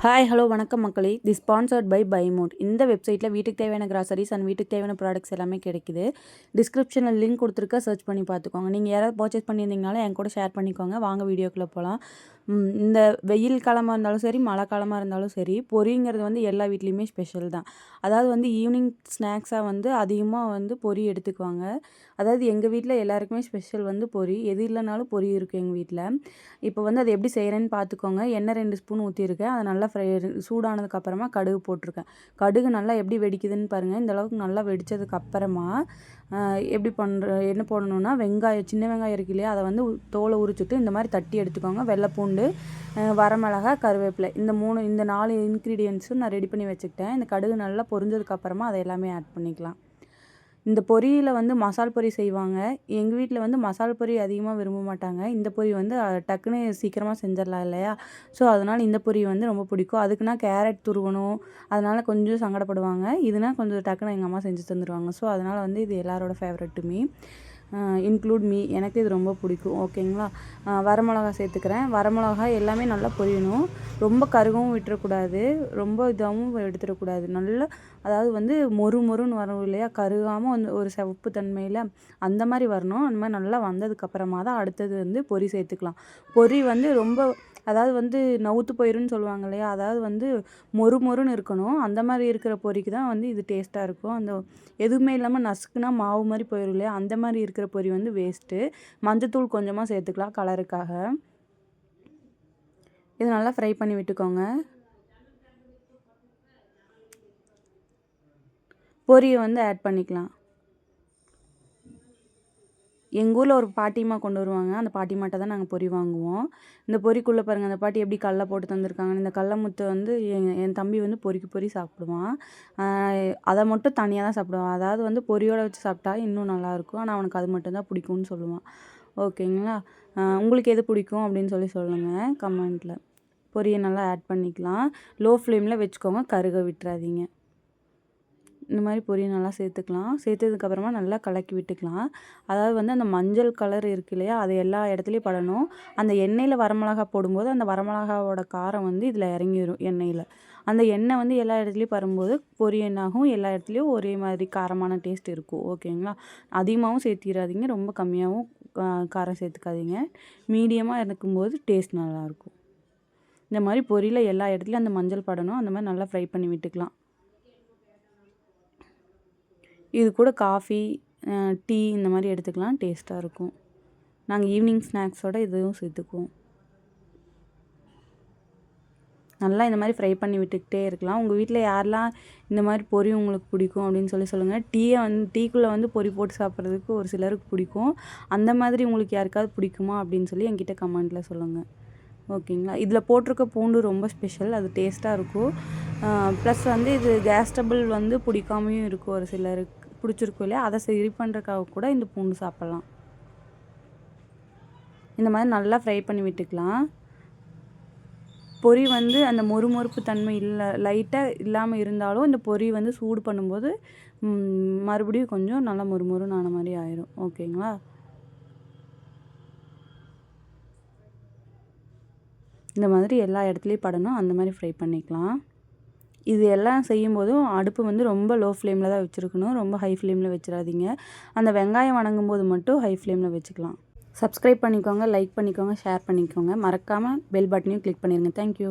Hi hello வணக்கம் மக்களே. தி sponsored by பைமோட். இந்த வெப்சைட்டில் வீட்டுக்கு தேவையான கிராசரிஸ் அண்ட் வீட்டுக்கு தேவையான ப்ராடக்ட்ஸ் எல்லாமே கிடைக்குது. டிஸ்கிரிப்ஷனில் லிங்க் கொடுத்துருக்க, சர்ச் பண்ணி பார்த்துக்கோங்க. நீங்கள் யாராவது பர்ச்சேஸ் பண்ணியிருந்தீங்கனாலும் என் கூட ஷேர் பண்ணிக்கோங்க. வாங்க வீடியோக்குள்ளே போகலாம். இந்த வெயில் காலமாக இருந்தாலும் சரி, மழை காலமாக இருந்தாலும் சரி, பொரிங்கிறது வந்து எல்லா வீட்லேயுமே ஸ்பெஷல் தான். அதாவது வந்து ஈவினிங் ஸ்நாக்ஸாக வந்து அதிகமாக வந்து பொரி எடுத்துக்குவாங்க. அதாவது எங்கள் வீட்டில் எல்லாருக்குமே ஸ்பெஷல் வந்து பொரி. எது இல்லைனாலும் பொரி இருக்குது எங்கள் வீட்டில். இப்போ வந்து அதை எப்படி செய்கிறேன்னு பார்த்துக்கோங்க. எண்ணெய் 2 ஸ்பூன் ஊற்றிருக்கேன். அதை நல்லா சூடானதுக்கப்புறமா கடுகு போட்டிருக்கேன். கடுகு நல்லா எப்படி வெடிக்குதுன்னு பாருங்கள். இந்த அளவுக்கு நல்லா வெடித்ததுக்கப்புறமா என்ன போடணுன்னா, சின்ன வெங்காயம் இருக்கு இல்லையா, அதை வந்து தோலை உரிச்சிட்டு இந்த மாதிரி தட்டி எடுத்துக்கோங்க. வெள்ளை பூண்டு, வரமிளகாய், கருவேப்பிலை, இந்த 4 இன்க்ரீடியன்ஸும் நான் ரெடி பண்ணி வச்சுக்கிட்டேன். இந்த கடுகு நல்லா பொரிஞ்சதுக்கப்புறமா அதை எல்லாமே ஆட் பண்ணிக்கலாம். இந்த பொரியில் வந்து மசால் பொரி செய்வாங்க. எங்கள் வீட்டில் வந்து மசால் பொரி அதிகமாக விரும்ப மாட்டாங்க. இந்த பொரி வந்து டக்குன்னு சீக்கிரமாக செஞ்சிடலாம் இல்லையா? ஸோ அதனால் இந்த பொரி வந்து ரொம்ப பிடிக்கும். அதுக்குன்னா கேரட் துருவணும், அதனால் கொஞ்சம் சங்கடப்படுவாங்க. இதுனா கொஞ்சம் டக்குன்னு எங்கள் அம்மா செஞ்சு தந்துடுவாங்க. ஸோ அதனால் வந்து இது எல்லாரோட ஃபேவரெட்டுமே, இன்க்ளூட் மீ. எனக்கு இது ரொம்ப பிடிக்கும். ஓகேங்களா? வரமிளகா சேர்த்துக்கிறேன். வரமிளகா எல்லாமே நல்லா பொரியணும். ரொம்ப கருகவும் விட்டுறக்கூடாது, ரொம்ப இதாகவும் எடுத்துடக்கூடாது. நல்லா அதாவது வந்து மொறுன்னு வரும் இல்லையா, கருகாமல் வந்து ஒரு சிவப்பு தன்மையில் அந்த மாதிரி வரணும். அந்த மாதிரி நல்லா வந்ததுக்கப்புறமா தான் அடுத்தது வந்து பொரி சேர்த்துக்கலாம். பொரி வந்து ரொம்ப அதாவது வந்து நவுத்து போயிருன்னு சொல்லுவாங்க இல்லையா, அதாவது வந்து மொறுன்னு இருக்கணும். அந்த மாதிரி இருக்கிற பொரிக்கு தான் வந்து இது டேஸ்ட்டாக இருக்கும். அந்த எதுவுமே இல்லாமல் நசுக்குனா மாவு மாதிரி போயிடும் இல்லையா, அந்த மாதிரி இருக்கிற பொரி வந்து வேஸ்ட்டு. மஞ்சத்தூள் கொஞ்சமாக சேர்த்துக்கலாம் கலருக்காக. இது நல்லா ஃப்ரை பண்ணி விட்டுக்கோங்க. பொரியை வந்து ஆட் பண்ணிக்கலாம். எங்கள் ஊரில் ஒரு பாட்டிமா கொண்டு வருவாங்க. அந்த பாட்டிமாட்ட தான் நாங்கள் பொரி வாங்குவோம். இந்த பொரிக்குள்ளே பாருங்கள், அந்த பாட்டி எப்படி கடல போட்டு தந்திருக்காங்க. இந்த கடல முத்தை வந்து என் தம்பி வந்து பொரி சாப்பிடுவான். அதை மட்டும் தனியாக தான் சாப்பிடுவான். அதாவது வந்து பொரியோடு வச்சு சாப்பிட்டா இன்னும் நல்லாயிருக்கும். ஆனால் அவனுக்கு அது மட்டும் தான் பிடிக்கும்னு சொல்லுவான். ஓகேங்களா? உங்களுக்கு எது பிடிக்கும் அப்படின்னு சொல்லுங்கள் கமெண்ட்டில். பொரியை நல்லா ஆட் பண்ணிக்கலாம். லோ ஃப்ளேமில் வச்சுக்கோங்க, கருக விட்டுறாதீங்க. இந்த மாதிரி பொரியை நல்லா சேர்த்துக்கலாம். சேர்த்ததுக்கப்புறமா நல்லா கலக்கி விட்டுக்கலாம். அதாவது வந்து அந்த மஞ்சள் கலர் இருக்கு இல்லையா, அது எல்லா இடத்துலையும் படணும். அந்த எண்ணெயில் வரமிளகா போடும்போது அந்த வரமிளகாவோட காரம் வந்து இதில் இறங்கிடும் எண்ணெயில். அந்த எண்ணெய் வந்து எல்லா இடத்துலையும் படும்போது பொரி என்னாகும், எல்லா இடத்துலையும் ஒரே மாதிரி காரமான டேஸ்ட் இருக்கும். ஓகேங்களா? அதிகமாகவும் சேர்த்திடாதீங்க, ரொம்ப கம்மியாகவும் காரம் சேர்த்துக்காதீங்க. மீடியமாக இருக்கும்போது டேஸ்ட் நல்லாயிருக்கும். இந்த மாதிரி பொரியில் எல்லா இடத்துலையும் அந்த மஞ்சள் படணும். அந்த மாதிரி நல்லா ஃப்ரை பண்ணி விட்டுக்கலாம். இது கூட காஃபி, டீ இந்த மாதிரி எடுத்துக்கலாம், டேஸ்ட்டாக இருக்கும். நாங்கள் ஈவினிங் ஸ்நாக்ஸோடு இதுவும் சேர்த்துக்குவோம். நல்லா இந்த மாதிரி ஃப்ரை பண்ணி விட்டுக்கிட்டே இருக்கலாம். உங்கள் வீட்டில் யாரெல்லாம் இந்த மாதிரி பொரி உங்களுக்கு பிடிக்கும் அப்படின்னு சொல்லுங்கள். டீக்குள்ளே வந்து பொரி போட்டு சாப்பிட்றதுக்கு ஒரு சிலருக்கு பிடிக்கும். அந்த மாதிரி உங்களுக்கு யாருக்காவது பிடிக்குமா அப்படின்னு சொல்லி என்கிட்ட கமெண்ட்டில் சொல்லுங்கள். ஓகேங்களா? இதில் போட்டிருக்க பூண்டு ரொம்ப ஸ்பெஷல், அது டேஸ்ட்டாக இருக்கும். ப்ளஸ் வந்து இது கேஸ் ட்ரபிள் வந்து பிடிக்காமையும் இருக்கும், ஒரு சிலருக்கு பிடிச்சிருக்கும் இல்லையா, அதை சரி பண்ணுறதுக்காக கூட இந்த பூண்டு சாப்பிட்லாம். இந்த மாதிரி நல்லா ஃப்ரை பண்ணி விட்டுக்கலாம். பொரி வந்து அந்த மொறுப்பு தன்மை லைட்டாக இல்லாமல் இருந்தாலும் இந்த பொரி வந்து சூடு பண்ணும்போது மறுபடியும் கொஞ்சம் நல்லா மொறுன்னு ஆன மாதிரி ஆயிரும். ஓகேங்களா? இந்த மாதிரி எல்லா இடத்துலையும் படணும், அந்த மாதிரி ஃப்ரை பண்ணிக்கலாம். இது எல்லாம் செய்யும்போதும் அடுப்பு வந்து ரொம்ப லோ ஃப்ளேமில் தான் வச்சுருக்கணும், ரொம்ப ஹை ஃப்ளேமில் வச்சிடாதீங்க. அந்த வெங்காயம் வணங்கும்போது மட்டும் ஹை ஃப்ளேமில் வச்சுக்கலாம். சப்ஸ்கிரைப் பண்ணிக்கோங்க, லைக் பண்ணிக்கோங்க, ஷேர் பண்ணிக்கோங்க. மறக்காமல் பெல் பட்டனையும் கிளிக் பண்ணிடுங்க. தேங்க்யூ.